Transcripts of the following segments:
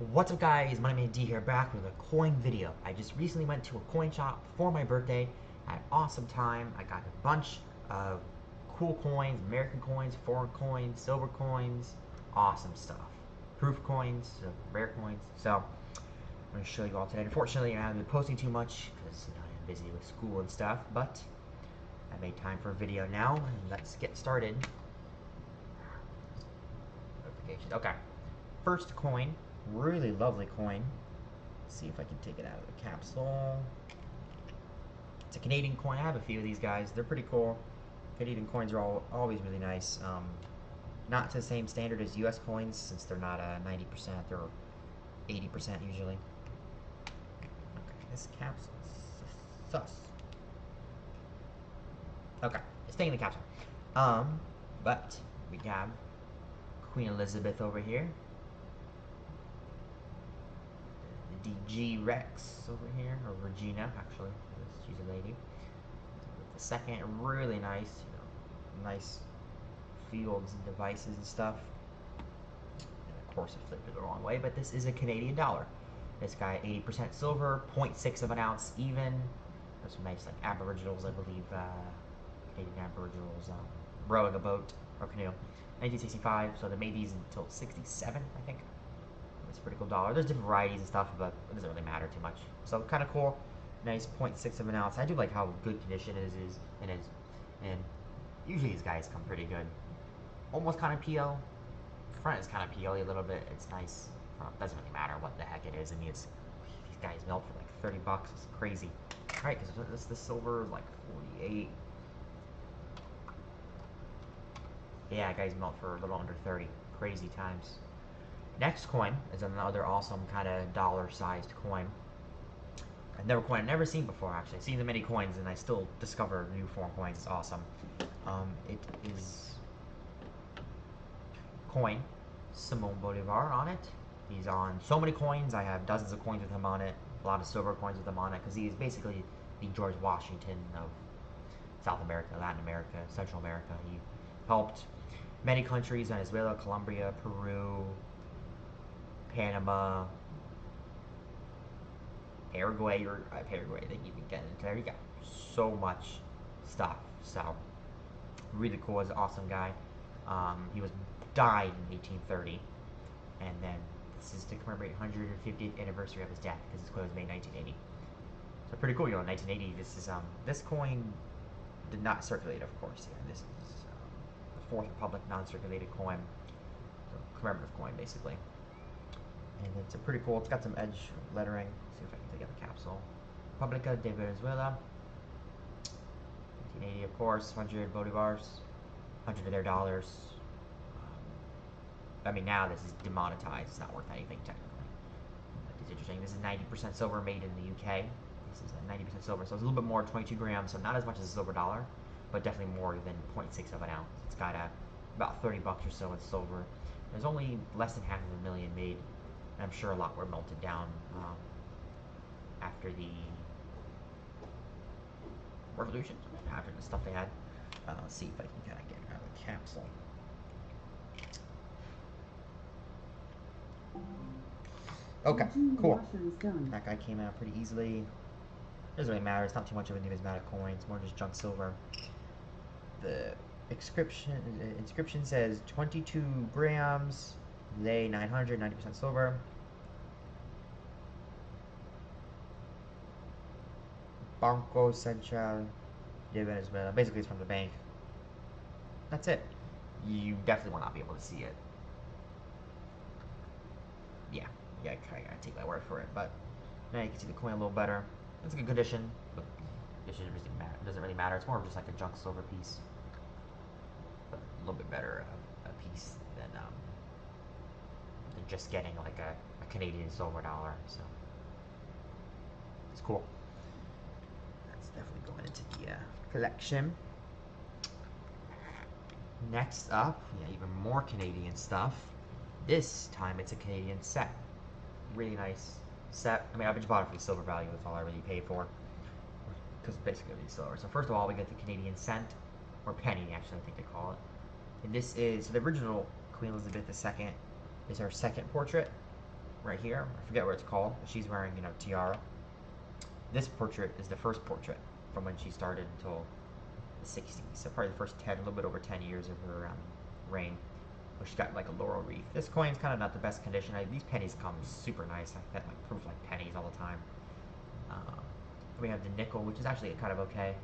What's up guys, MoneyManD here, back with a coin video. I just recently went to a coin shop for my birthday, had an awesome time. I got a bunch of cool coins, American coins, foreign coins, silver coins, awesome stuff. Proof coins, rare coins. So I'm going to show you all today. Unfortunately, I haven't been posting too much because I'm busy with school and stuff, but I made time for a video now, and let's get started. Notifications. Okay, first coin. Really lovely coin. Let's see if I can take it out of the capsule. It's a Canadian coin. I have a few of these guys. They're pretty cool. Canadian coins are always really nice. Not to the same standard as US coins, since they're not 90%, they're 80% usually. Okay, this capsule is sus. Okay, it's staying in the capsule. But we have Queen Elizabeth over here. DG Rex over here, or Regina, actually. She's a lady. The second, really nice, nice fields and devices and stuff. And of course, it flipped it the wrong way, but this is a Canadian dollar. This guy, 80% silver, 0.6 of an ounce even. There's some nice, like, aboriginals, I believe, Canadian aboriginals, rowing a boat or canoe. 1965, so they made these until 67, I think. It's a pretty cool dollar. There's different varieties and stuff, but it doesn't really matter too much. So kind of cool. Nice 0.6 of an ounce. I do like how good condition it is. And usually these guys come pretty good. Almost kind of PL. Front is kind of PL-y a little bit. It's nice. Front doesn't really matter what the heck it is. I mean, these guys melt for like 30 bucks. It's crazy. All right, because this silver is like 48. Yeah, guys melt for a little under 30. Crazy times. Next coin is another awesome kind of dollar-sized coin. I've never seen before, actually. I've seen the many coins, and I still discover new foreign coins. It's awesome. It is coin Simon Bolivar on it. He's on so many coins. I have dozens of coins with him on it. A lot of silver coins with him on it, because he is basically the George Washington of South America, Latin America, Central America. He helped many countries: Venezuela, Colombia, Peru, Panama, Paraguay, or Paraguay, they even get into there. You got so much stuff. So really cool. He's an awesome guy. He died in 1830, and then this is to commemorate 150th anniversary of his death, because this coin was made in 1980. So pretty cool. 1980. This coin did not circulate, of course. Yeah, this is the Fourth Republic non-circulated coin, so commemorative coin, basically. And it's a pretty cool. It's got some edge lettering. Let's see if I can take out the capsule. Republica de Venezuela. 1980, of course. 100 bolivars. 100 of their dollars. I mean, now this is demonetized. It's not worth anything technically. But it's interesting. This is 90% silver, made in the UK. This is 90% silver, so it's a little bit more, 22 grams. So not as much as a silver dollar, but definitely more than 0.6 of an ounce. It's got about 30 bucks or so in silver. There's only less than 500,000 made. I'm sure a lot were melted down after the revolution, after the stuff they had. Let's see if I can kind of get out of the capsule. Okay, cool. That guy came out pretty easily. Doesn't really matter. It's not too much of a numismatic coin. It's more just junk silver. The inscription says 22 grams, lay 900, 90% silver. Banco Central de Venezuela. Basically, it's from the bank. That's it. You definitely will not be able to see it. Yeah, I gotta take my word for it. But now you can see the coin a little better. It's a good condition, but condition doesn't really matter. It's more of just like a junk silver piece, but a little bit better a piece than just getting like a Canadian silver dollar. So it's cool. That's definitely going into the collection. Next up, yeah, even more Canadian stuff. This time it's a Canadian set. Really nice set. I mean, I just bought it for the silver value. That's all I really paid for, because basically it's silver. So first of all, we get the Canadian cent, or penny, actually, I think they call it. And this is, so the original Queen Elizabeth II is her second portrait. right here. I forget what it's called. She's wearing, you know, tiara. This portrait is the first portrait from when she started until the 60s. So probably the first 10, a little bit over 10 years of her reign. Where she got like a laurel wreath. This coin's kind of not the best condition. These pennies come super nice. I bet like proof like pennies all the time. We have the nickel, which is actually kind of okay.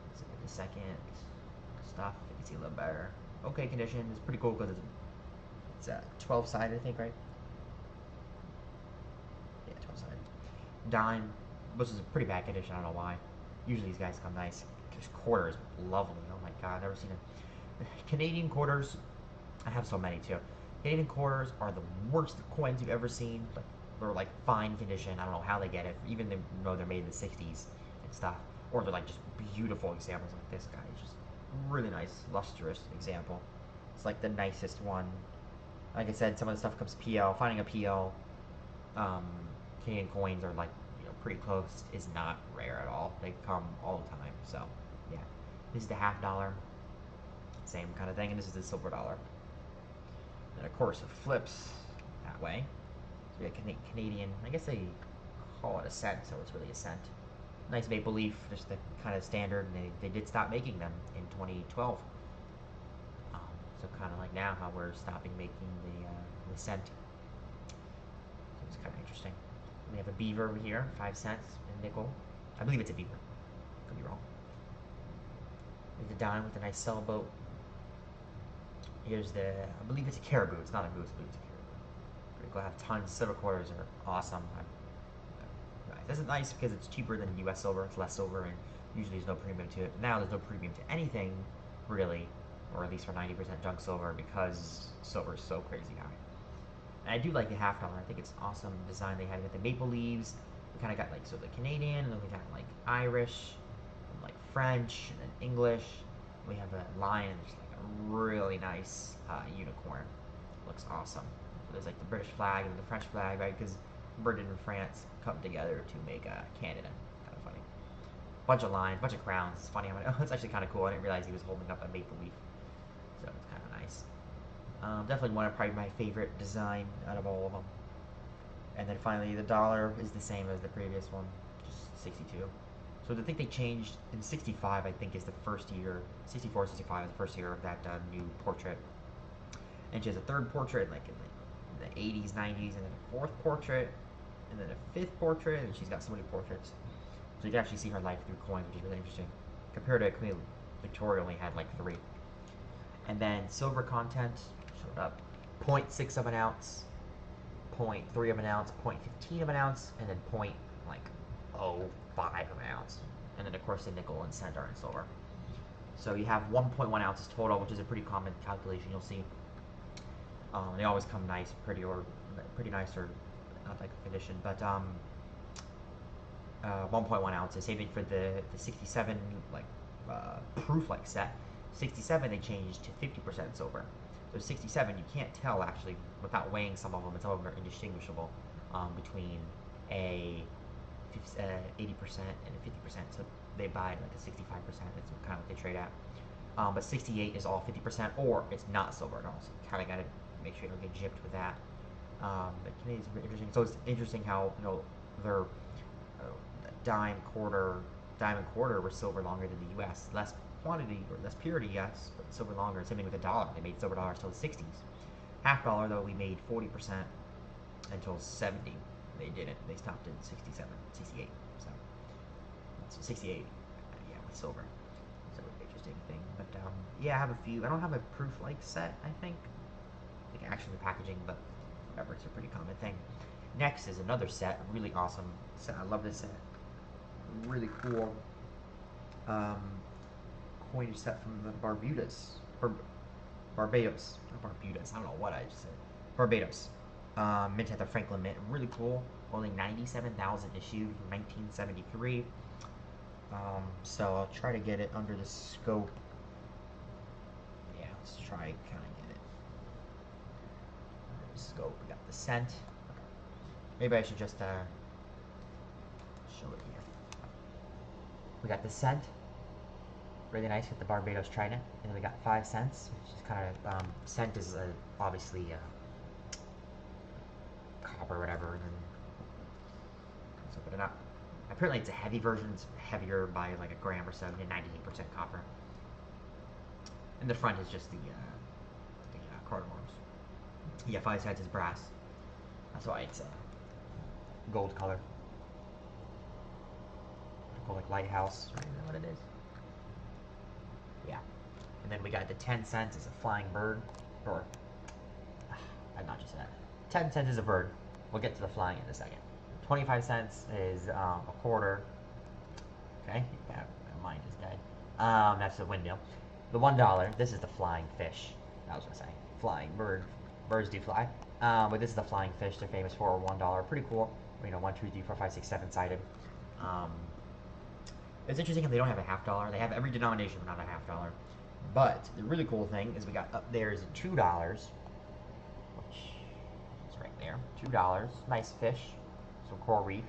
Let's look at the second stuff. You can see a little better. Okay condition. It's pretty cool because it's 12 sided, I think, right? Yeah, 12 sided. Dime, which is a pretty bad condition. I don't know why. Usually these guys come nice. This quarter is lovely. Oh my god, I've never seen it. Canadian quarters, I have so many too. Canadian quarters are the worst coins you've ever seen. Like, they're like fine condition. I don't know how they get it. Even though they're made in the 60s and stuff. Or they're like just beautiful examples like this guy. It's just really nice, lustrous example. It's like the nicest one. Like I said, some of the stuff comes PL. Finding a PL Canadian coins are like, you know, pretty close. Is not rare at all. They come all the time. So yeah, this is the $50. Same kind of thing, and this is the silver dollar. And of course, it flips that way. So we got Canadian. I guess they call it a cent, so it's really a cent. Nice maple leaf, just the kind of standard. And they did stop making them in 2012. So kind of like now how we're stopping making the cent. So it's kind of interesting. We have a beaver over here, 5 cents, and nickel. I believe it's a beaver. Could be wrong. There's a dime with a nice sailboat. Here's the, I believe it's a caribou. It's not a goose, I believe it's a caribou. Pretty cool. I have tons. Silver quarters are awesome. This is nice because it's cheaper than US silver. It's less silver, and usually there's no premium to it. Now there's no premium to anything, really, or at least for 90% junk silver, because silver is so crazy high. And I do like the $50. I think it's awesome design they had with the maple leaves. We kind of got like so the Canadian, and then we got like Irish, and like French, and then English. We have a lion, just like a really nice unicorn. Looks awesome. So there's like the British flag and the French flag, right? Because Britain and France come together to make Canada. Kind of funny. Bunch of lions, bunch of crowns. It's funny. Oh, it's actually kind of cool. I didn't realize he was holding up a maple leaf. So it's kind of nice. Definitely one of probably my favorite design out of all of them. And then finally, the dollar is the same as the previous one, just 62. So the thing they changed in 65, I think, is the first year. 64, 65 is the first year of that new portrait. And she has a third portrait, like in the 80s, 90s, and then a fourth portrait, and then a fifth portrait, and she's got so many portraits. So you can actually see her life through coins, which is really interesting. Compared to Queen Victoria, only had like 3. And then silver content showed up 0.6 of an ounce, 0.3 of an ounce, 0.15 of an ounce, and then 0.05 of an ounce. And then of course the nickel and cent are in silver. So you have 1.1 ounces total, which is a pretty common calculation you'll see. They always come nice, pretty nice, or not like a condition, but 1.1 ounces. Same thing for the 67 like proof like set. 67 they changed to 50% silver. So 67 you can't tell actually without weighing some of them, and some of them are indistinguishable between a 80% and a 50%. So they buy like a 65%. That's kind of what they trade at. But 68 is all 50%, or it's not silver at all. So you kind of got to make sure you don't get gypped with that. But Canadians are interesting. So it's interesting how, you know, their dime and quarter were silver longer than the U.S. Less quantity or less purity, yes, but silver longer. Same thing with the dollar. They made silver dollars till the 60s. $50 though, we made 40% until 70. They didn't. They stopped in 67, 68. So 68, yeah, with silver. So interesting thing. But yeah, I have a few. I don't have a proof like set. I think actually the packaging, but whatever. It's a pretty common thing. Next is another set, a really awesome set. I love this set. Really cool coinage set from the Barbados. Barbados. Not Barbados. I don't know what I just said. Barbados. Mint at the Franklin Mint. Really cool. Only 97,000 issued from 1973. So I'll try to get it under the scope. Yeah, let's try kind of get it under the scope. We got the cent. Maybe I should just show it here. We got the cent. Really nice with the Barbados Trident. And then we got 5 cents, which is kind of, cent is obviously copper or whatever. So open it up. Apparently it's a heavy version. It's heavier by like a gram or so, and 98% copper. And the front is just the cardamom. Yeah, 5 sides is brass. That's why it's gold color. Called like lighthouse. Right? Is that what it is? Yeah. And then we got the 10 cents is a flying bird. Or, I'm not just that. 10 cents is a bird. We'll get to the flying in a second. 25 cents is a quarter. Okay, yeah, my mind is dead. That's the windmill. The $1, this is the flying fish. I was gonna say flying bird. Birds do fly. But this is the flying fish. They're famous for $1. Pretty cool. You know, 1, 2, 3, 4, 5, 6, 7 sided. It's interesting if they don't have a $half. They have every denomination, but not a $half. But the really cool thing is we got up there is $2, which is right there. $2, nice fish, some coral reef.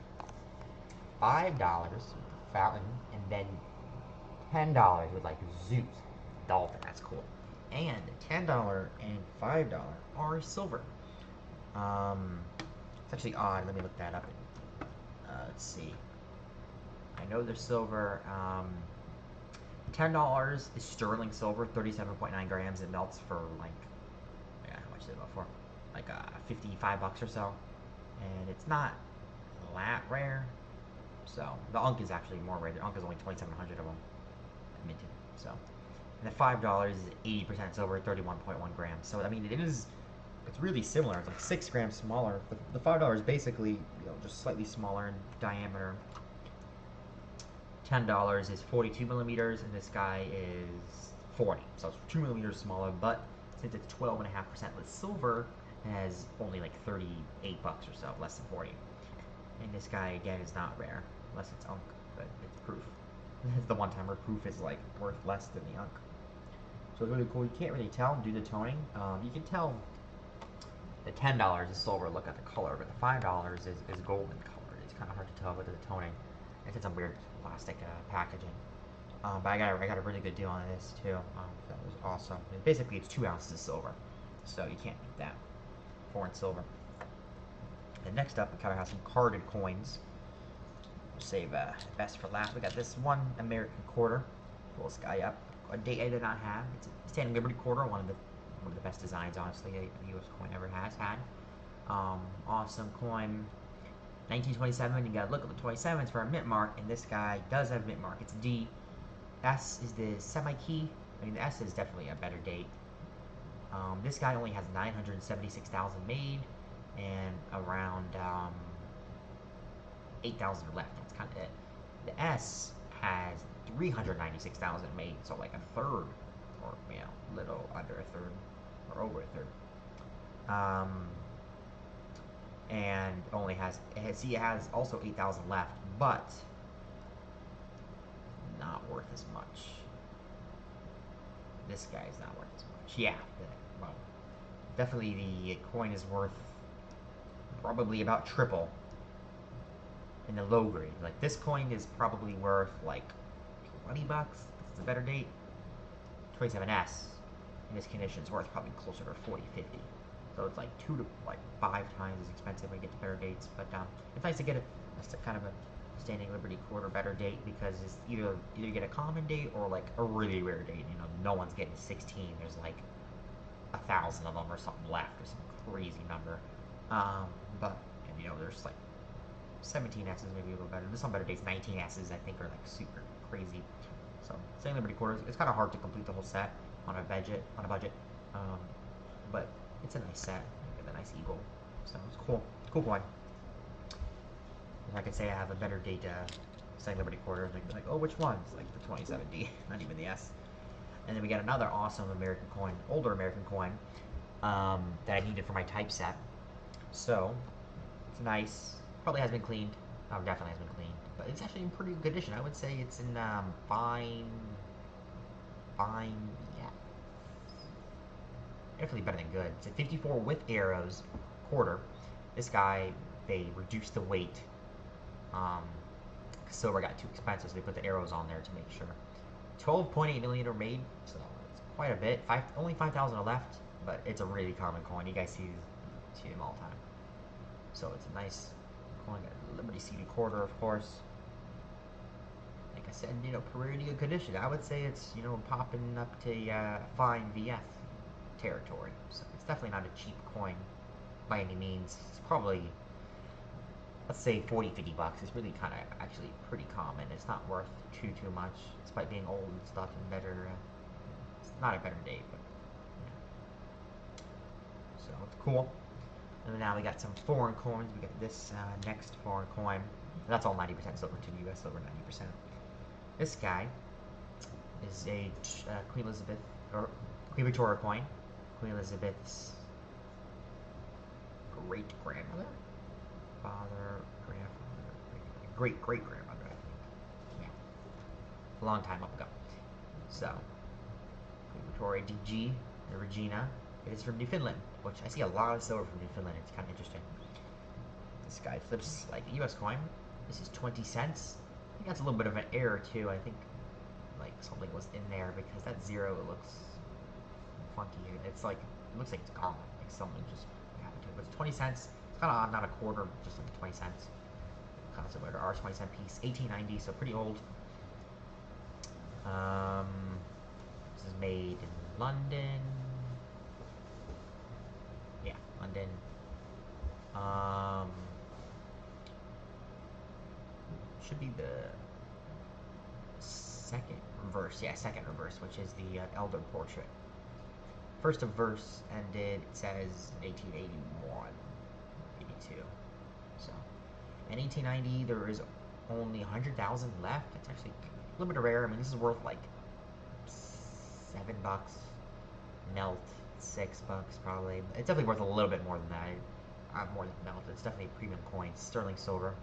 $5 with the fountain, and then $10 with like Zeus, dolphin. That's cool. And $10 and $5 are silver. It's actually odd. Let me look that up. Let's see. I know they're silver. $10 is sterling silver, 37.9 grams. It melts for like, yeah, how much is it about for? Like $55 or so. And it's not that rare. So the Unk is actually more rare. The Unk is only 2,700 of them minted. So, and the $5 is 80% silver, 31.1 grams. So I mean, it's really similar. It's like 6 grams smaller. The $5 is basically, you know, just slightly smaller in diameter. $10 is 42 millimeters, and this guy is 40. So it's 2 millimeters smaller, but since it's 12.5% with silver, it has only like $38 or so, less than 40. And this guy, again, is not rare, unless it's Unk, but it's proof. It's the one time where proof is like worth less than the Unk. So it's really cool. You can't really tell due to the toning. You can tell the $10 is silver, look at the color, but the $5 is golden colored. It's kind of hard to tell with the toning. It's in some weird plastic packaging. But I got a really good deal on this too. That was awesome. Basically, it's 2 ounces of silver, so you can't beat that. Foreign silver. And next up, we kind of have some carded coins. We'll save best for last. We got this one American quarter. Pull this guy up. A date I did not have. It's a Standing Liberty quarter. One of the best designs, honestly, a U.S. coin ever has had. Awesome coin. 1927, you gotta look at the 27s for a mint mark, and this guy does have a mint mark. It's a D. S is the semi-key. I mean, the S is definitely a better date. This guy only has 976,000 made, and around 8,000 left. That's kind of it. The S has 396,000 made, so like a third, or you know, little under a third, or over a third. And only has it has also 8,000 left, but not worth as much. This guy is not worth as much. Yeah, well, definitely the coin is worth probably about triple in the low grade. Like this coin is probably worth like $20. It's a better date. 27S in this condition is worth probably closer to 40, 50. So it's like 2 to 5 times as expensive when you get to better dates. But it's nice to get a kind of a Standing Liberty quarter better date, because it's either you get a common date or like a really rare date. You know, no one's getting 16. There's like 1,000 of them or something left, or some crazy number. But and, you know, there's like 17S's maybe a little better. There's some better dates. 19S's I think are like super crazy. So Standing Liberty quarters, it's kind of hard to complete the whole set on a budget. But it's a nice set. With a nice eagle. So it's cool. Cool coin. If I could say I have a better date Standing Liberty quarter, they'd be like, oh, which one? It's like the 27D, not even the S. And then we got another awesome American coin, older American coin, that I needed for my typeset. So it's nice. Probably has been cleaned. Oh, definitely has been cleaned. But it's actually in pretty good condition. I would say it's in fine, yeah. Definitely better than good. It's a 54 with arrows quarter. This guy, they reduced the weight. Silver got too expensive, so they put the arrows on there to make sure. 12.8 million are made, so it's quite a bit. Only 5,000 are left, but it's a really common coin. You guys see them all the time. So it's a nice coin. Got Liberty Seated Quarter, of course. Like I said, you know, pretty good condition. I would say it's, you know, popping up to fine VF territory. So it's definitely not a cheap coin by any means. It's probably, let's say 40, 50 bucks. It's really kind of actually pretty common. It's not worth too much, despite being old and stuff and better. It's not a better date, but yeah. So it's cool. And then now we got some foreign coins. We got this next foreign coin. That's all 90% silver to the US, silver 90%. This guy is a Queen Elizabeth, or Queen Victoria coin. Queen Elizabeth's great-grandmother? Father, grandfather, great-great-grandmother, I think. Yeah. A long time ago. So, Queen Victoria DG, the Regina. It is from Newfoundland, which I see a lot of silver from Newfoundland. It's kind of interesting. This guy flips like a US coin. This is 20 cents. I think that's a little bit of an error too. I think like something was in there because that zero, it looks funky. It's like, it looks like it's gone. Like someone just happened to it. But it's 20 cents. It's kind of not a quarter, just like 20 cents. Kind of similar to our 20-cent piece. 1890, so pretty old. This is made in London. Yeah, London. Should be the second reverse. Yeah, second reverse, which is the Elder Portrait. First reverse ended, it says, in 1881, 82. So, in 1890, there is only 100,000 left. It's actually a little bit rare. I mean, this is worth like $7. Melt, $6 probably. It's definitely worth a little bit more than that. More than melt. It's definitely a premium coin, sterling silver.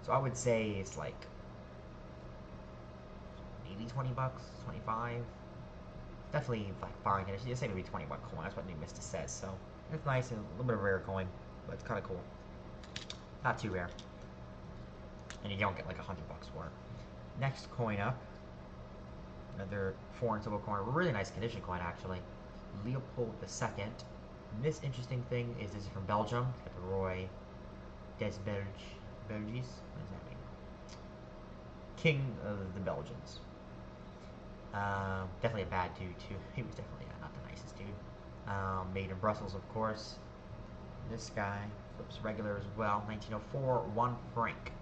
So I would say it's like maybe 20 bucks, 25. Definitely like fine. It's say maybe 20-buck coin. That's what New Mista says. So it's nice and a little bit of a rare coin, but it's kind of cool. Not too rare, and you don't get like $100 for it. Next coin up, another foreign silver coin, really nice condition coin actually. Leopold II. And this interesting thing is this is from Belgium. It's got the Roy des Belges. What does that mean? King of the Belgians. Definitely a bad dude too. He was definitely not the nicest dude. Made in Brussels, of course. This guy flips regular as well. 1904, 1 franc.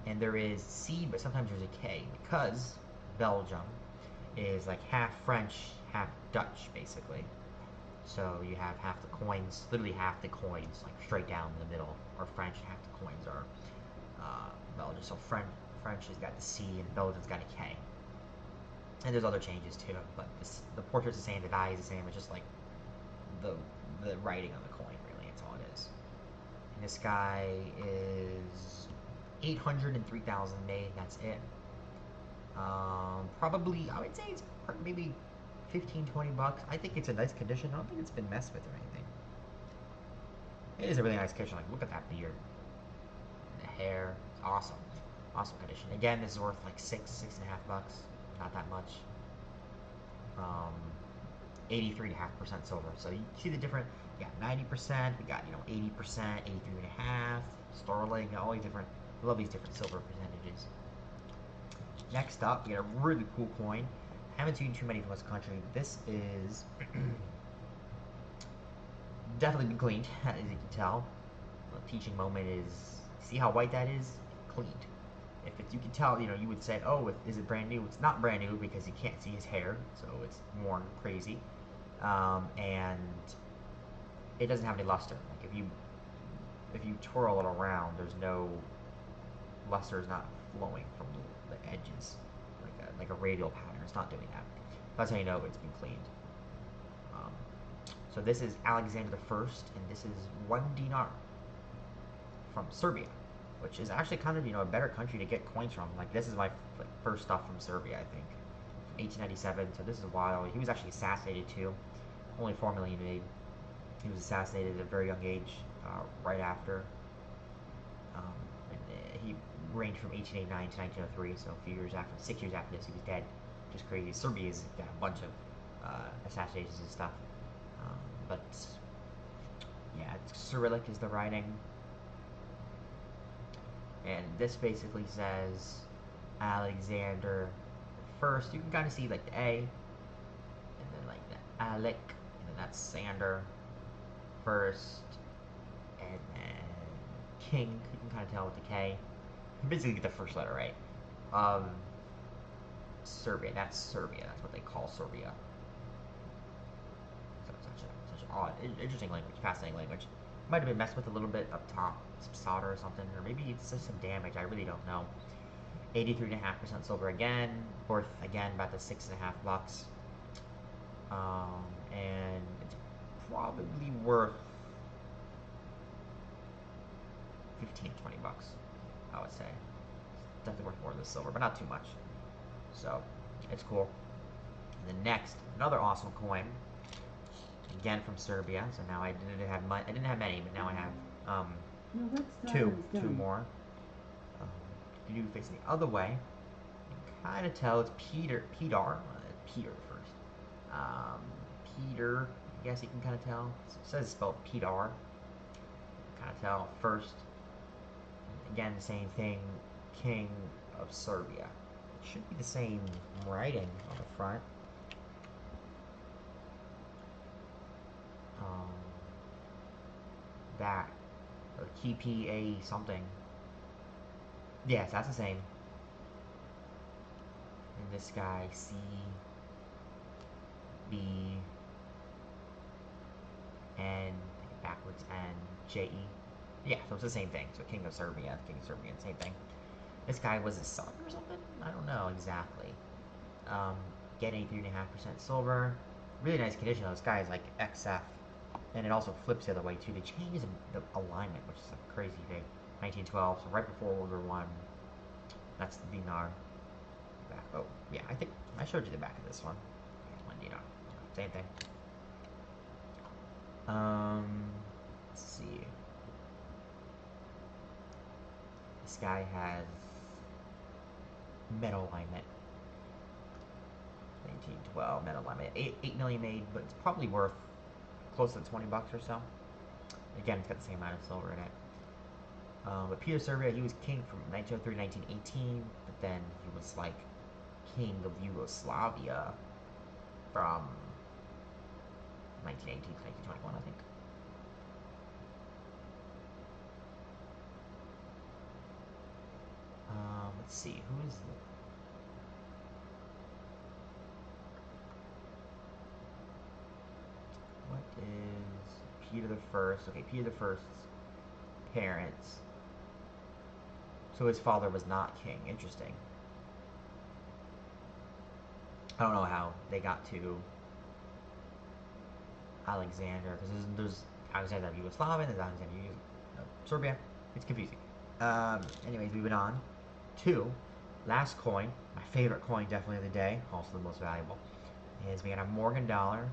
And there is C, but sometimes there's a K because Belgium is like half French, half Dutch, basically. So you have half the coins, literally half the coins, like straight down the middle, are French, half the coins are Belgian. So French has got the C and Belgium's got a K. And there's other changes too, but the portrait's the same, the value's the same. It's just like the writing on the coin, really. That's all it is. And this guy is 803,000 made. That's it. Probably, I would say it's maybe 15, 20 bucks. I think it's a nice condition. I don't think it's been messed with or anything. It is a really nice condition. Like, look at that beard. And the hair. It's awesome. Awesome condition. Again, this is worth like $6.5 bucks. Not that much. 83.5% silver. So you see the different, we got 90%, we got, 80%, 83.5%, sterling, all these different, I love these different silver percentages. Next up, we got a really cool coin. Haven't seen too many from this country. This is definitely been cleaned, as you can tell. The teaching moment is, see how white that is? Cleaned. If you can tell, you would say, oh, is it brand new? It's not brand new because you can't see his hair, so it's worn crazy. And it doesn't have any luster. Like if you twirl it around, there's no luster is not flowing from the edges like a radial pattern. It's not doing that. That's how you know it's been cleaned. So this is Alexander I, and this is 1 dinar from Serbia, which is actually kind of a better country to get coins from. Like this is my first stuff from Serbia, I think, from 1897. So this is a while. He was actually assassinated too. Only 4 million made. He was assassinated at a very young age, right after. He reigned from 1889 to 1903. So a few years after, 6 years after this, he was dead. Just crazy. Serbia's got a bunch of assassinations and stuff. But yeah, Cyrillic is the writing. And this basically says Alexander first. You can kind of see like the A, and then like the Alec, and then that's Sander first, and then King. You can kind of tell with the K. You basically get the first letter right. Serbia. That's Serbia. That's what they call Serbia. So such an odd, interesting language, fascinating language. Might have been messed with a little bit up top, some solder or something, or maybe it's just some damage. I really don't know. 83.5% silver again, worth again about the $6.50. And it's probably worth 15 to 20 bucks, I would say. It's definitely worth more than the silver, but not too much. So it's cool. And then next, another awesome coin, again from Serbia. So now I didn't have many, but now I have two more. If you do face the other way, you can kind of tell it's Peter Peter first. Peter, I guess you can kind of tell. It says it's spelled Peter. Kind of tell first. Again, the same thing. King of Serbia. It should be the same writing on the front. That or KPA something. Yes, that's the same. And this guy C B N backwards N J E. Yeah, so it's the same thing. So King of Serbia, same thing. This guy was his son or something? I don't know exactly. Getting 3.5% silver. Really nice condition. This guy is like XF. And it also flips the other way too. They changed the alignment, which is a crazy thing. 1912, so right before World War One. That's the dinar. Back. Oh, yeah, I think I showed you the back of this one. Here's one dinar. Same thing. Let's see. This guy has metal alignment. 1912 metal alignment. 8 million made, but it's probably worth close to 20 bucks or so. Again, it's got the same amount of silver in it. But Peter Serbia, he was king from 1903 to 1918, but then he was like king of Yugoslavia from 1918 to 1921, I think. Let's see, who is the... What is Peter the First? Okay, Peter the First's parents. So his father was not king. Interesting. I don't know how they got to Alexander, because there's Alexander of Yugoslavia, there's Alexander of Serbia. It's confusing. Anyways, moving on to last coin, my favorite coin definitely of the day, also the most valuable, is we got a Morgan dollar.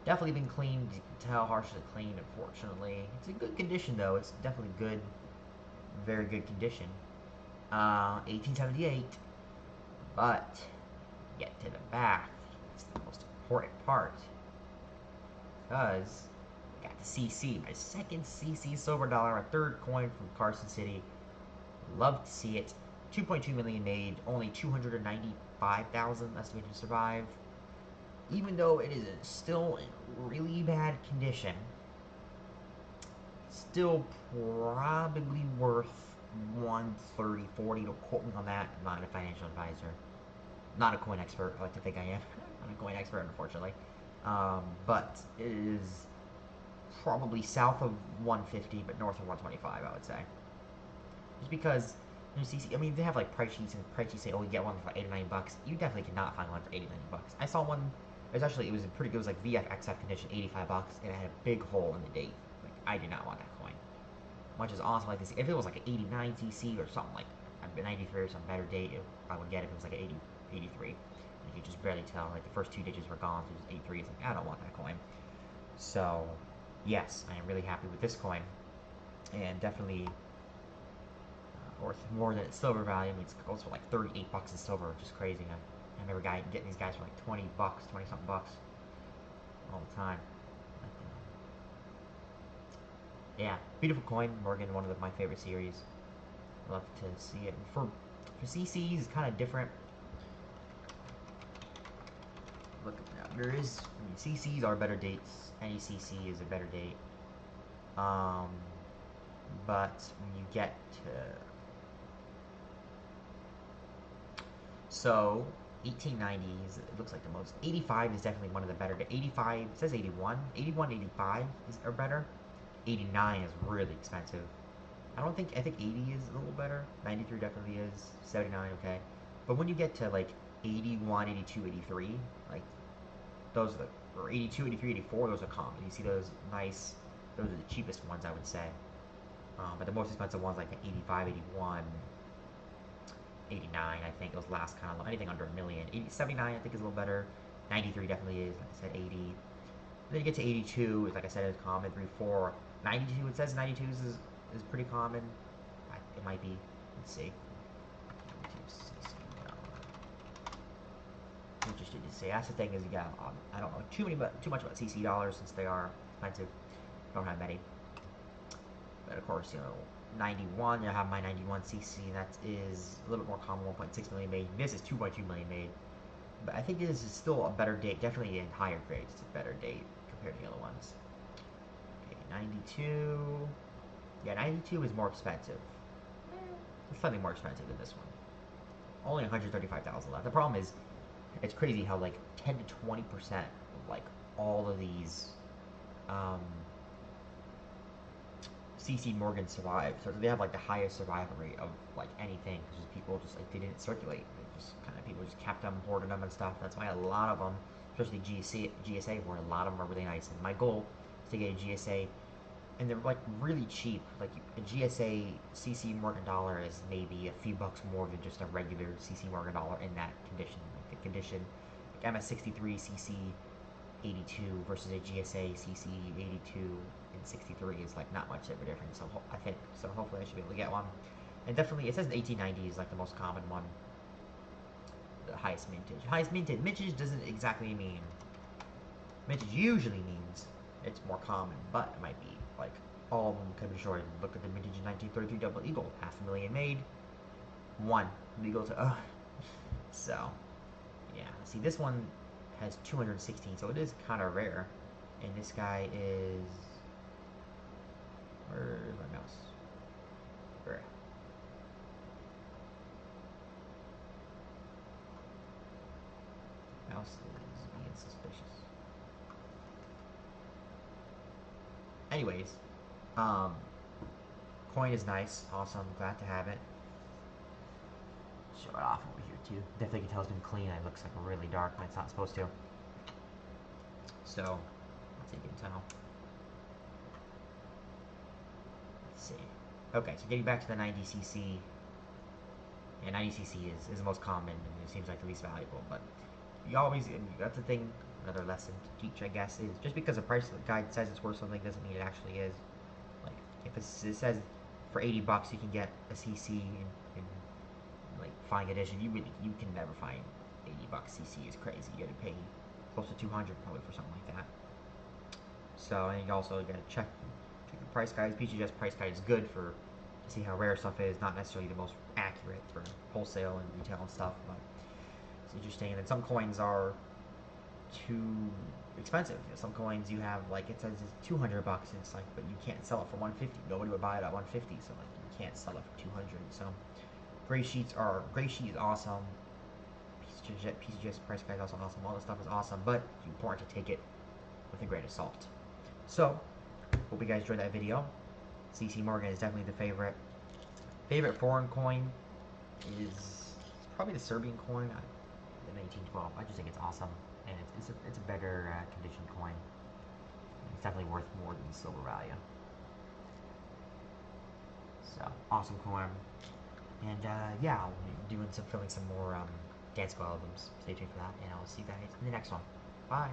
Definitely been cleaned, you can tell, harshly cleaned, unfortunately. It's in good condition though, it's definitely good, very good condition. 1878, but get to the back, it's the most important part, because we got the CC, my second CC silver dollar, a third coin from Carson City. Love to see it. 2.2 million made, only 295,000 estimated to survive. Even though it is still in really bad condition, still probably worth 130, 40. Don't quote me on that. I'm not a financial advisor. Not a coin expert. I like to think I am. I'm a coin expert, unfortunately. But it is probably south of 150, but north of 125, I would say. Just because, you know, CC, I mean, they have like price sheets, and price sheets say, oh, you get one for 8 or 9 bucks. You definitely cannot find one for 8 or 9 bucks. I saw one. It was in pretty good. It was like VFXF condition, 85 bucks, and it had a big hole in the date. Like, I did not want that coin. Much as awesome like this, if it was like an 89 CC or something like a 93 or some better date, I would get it if it was like an 83. You could just barely tell. Like the first 2 digits were gone, so it was 83. It's like, I don't want that coin. So, yes, I am really happy with this coin, and definitely worth more than its silver value. I mean, it goes for like 38 bucks in silver, which is crazy. I remember getting these guys for like 20 bucks, 20 something bucks all the time. But, yeah, beautiful coin. Morgan, one of my favorite series. Love to see it. For CCs, it's kind of different. Look at that. There is, I mean, CCs are better dates. Any CC is a better date. But when you get to, so 1890s, it looks like the most. 85 is definitely one of the better. 85, it says 81. 81, 85 are better. 89 is really expensive. I think 80 is a little better. 93 definitely is. 79, okay. But when you get to like 81, 82, 83, like those are the, or 82, 83, 84, those are common. You see those nice, those are the cheapest ones, I would say. But the most expensive ones like 85, 81, 89, I think those last kind of, anything under a million. 79, I think is a little better. 93 definitely is, like I said, 80. Then you get to 82, like I said, is common. 3, 4. 92, it says 92 is pretty common. It might be. Let's see. Interested to see. That's the thing is, yeah, I don't know too much about CC dollars since they are expensive. Don't have many. But of course, 91. I have my 91 CC. That is a little bit more common. 1.6 million made. This is 2.2 million made. But I think this is still a better date. Definitely in higher grades, it's a better date compared to the other ones. Okay, 92. Yeah, 92 is more expensive. It's slightly more expensive than this one. Only 135,000 left. The problem is, it's crazy how like 10 to 20% of like all of these CC Morgan survive. So they have like the highest survival rate of like anything because people just like they didn't circulate. They just kind of people just kept them, hoarded them and stuff. That's why a lot of them, especially GSA, where a lot of them are really nice. And my goal is to get a GSA, and they're like really cheap. Like a GSA CC Morgan dollar is maybe a few bucks more than just a regular CC Morgan dollar in that condition. Like the condition, like MS63 CC 82 versus a GSA CC 82 and 63 is like not much of a difference. So I think so. Hopefully, I should be able to get one. And definitely, it says 1890 is like the most common one. The highest mintage. Highest mintage. Mintage doesn't exactly mean. Mintage usually means it's more common, but it might be like all of them could be shorted. Look at the mintage in 1933 Double Eagle, 500,000 made, 1 legal to. So, yeah. See, this one has 216, so it is kind of rare. And this guy is. Where's my mouse? Where? Mouse is being suspicious. Anyways, coin is nice, awesome, glad to have it. Show it off over here too. Definitely can tell it's been clean. It looks like really dark when it's not supposed to. So, let's see, you can tell. Let's see. Okay, so getting back to the 90cc. Yeah, 90cc is the most common and it seems like the least valuable, but you always, that's the thing, another lesson to teach, I guess, is just because the price guide says it's worth something doesn't mean it actually is. Like, if it says for 80 bucks you can get a CC in like fine edition, you can never find 80 bucks CC is crazy. You gotta pay close to 200 probably for something like that. So, and you also gotta check the price guides. PGS price guide is good for to see how rare stuff is, not necessarily the most accurate for wholesale and retail and stuff, but it's interesting. And then some coins are too expensive. Some coins you have like it says it's 200 bucks, and it's like, but you can't sell it for 150. Nobody would buy it at 150, so like you can't sell it for 200. So gray sheet is awesome. PCGS price guide is also awesome. All this stuff is awesome, but it's important to take it with a grain of salt. So hope you guys enjoyed that video. CC Morgan is definitely the favorite. Favorite foreign coin is probably the Serbian coin, the 1912. I just think it's awesome, and it's a better condition coin. It's definitely worth more than the silver value. So awesome coin, and yeah, I'll be filming some more dance albums. Stay tuned for that, and I'll see you guys in the next one. Bye.